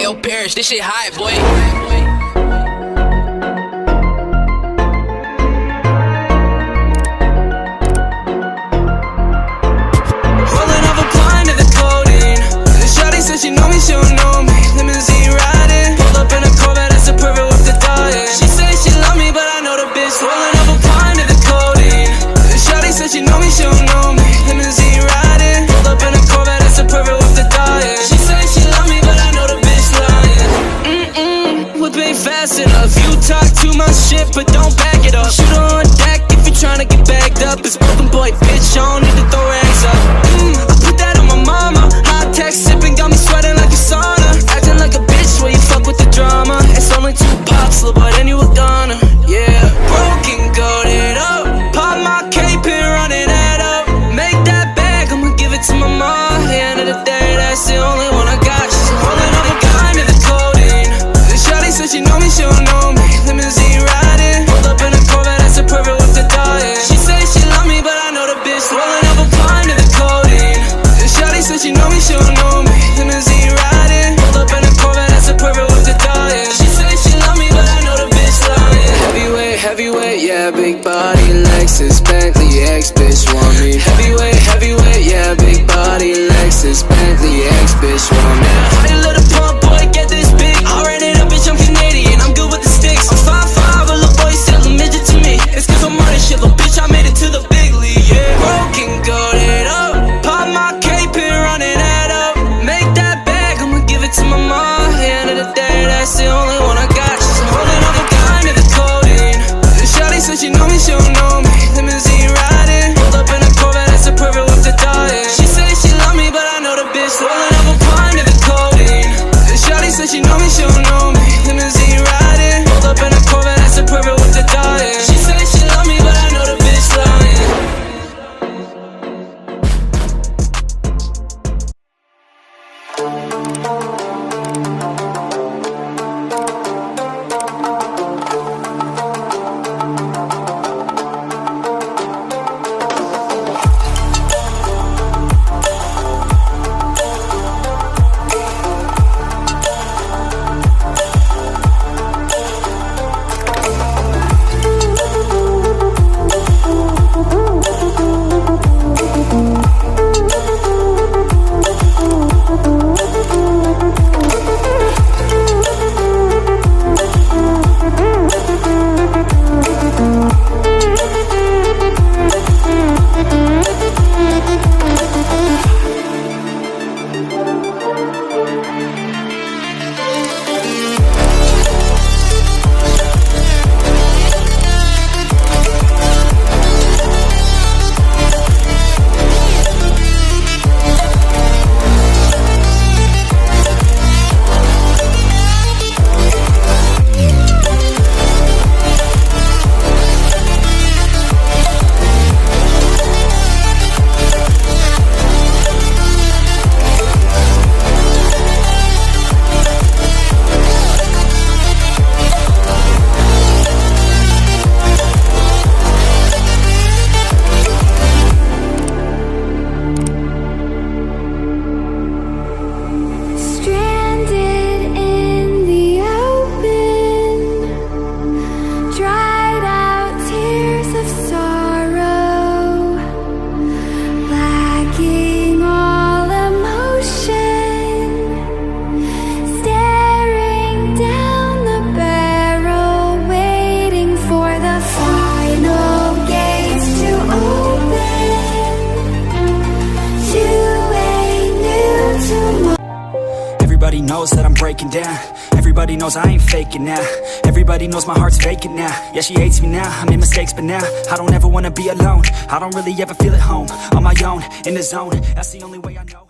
Ayo, Parrish, this shit high, boy. She know me, she don't know me. Limousine riding, pull up in a Corvette, that's a perfect with the diet. She say she love me, but I know the bitch rolling up a pint of the codeine. Shawty said she know me, she don't know me. Limousine riding, pull up in a Corvette, that's a perfect with the diet. She say she love me, but I know the bitch lying. Whip ain't fast enough. You talk too much shit, but don't back it up. Shoot her on deck if you tryna get bagged up. It's broken boy, bitch, I don't need to throw rags up. I put that on my mama. High tech sipping got me sweating like a sauna. Acting like a bitch where you fuck with the drama. It's only 2 pops, little boy, then you a goner. Yeah, broken, goated up. Pop my cape and run it up. Make that bag, I'ma give it to my mom. At the end of the day, that's the only one I got. She's holding up a dime in the codeine. The shawty said she know me, she don't know me. Limousine riding, pulled up in a Corvette, that's a perfect with the diet. She say she love me, but I know the bitch rolling up a pint of the codeine. The shawty said she know me, she don't know me. Limousine riding, pulled up in a Corvette, that's a perfect with the diet. She say she love me, but I know the bitch lying. Heavyweight, heavyweight, yeah, big body, Lexus, Bentley, ex-bitch want me. Heavyweight, heavyweight, yeah, big body, Lexus, Bentley, ex-bitch want me. How you let a pump boy get this big? I ran it up, bitch, I'm Canadian, I'm good with the sticks. I'm 5'5", a little boy still a midget to me. It's cause I'm running shit, little bitch, I made it to the big league, yeah. Broken, goated up, pop my cape and run it up. Make that bag, I'ma give it to my mom. At the end of the day, that's the only one I got. She's holding up a dime in the codeine. The shawty said she know me, she don't know me. Limousine riding, pulled up in a Corvette, that's a perfect with the diet. She say she love me, but I know the bitch rolling up a pint of the codeine. The shawty said she know me, she don't know me. Limousine riding, pulled up in a Corvette, that's a perfect with the diet. She say she love me, but I know the bitch lying. Everybody knows that I'm breaking down. Everybody knows I ain't faking now. Everybody knows my heart's vacant now. Yeah, she hates me now, I made mistakes, but now I don't ever wanna be alone. I don't really ever feel at home, on my own, in the zone. That's the only way I know.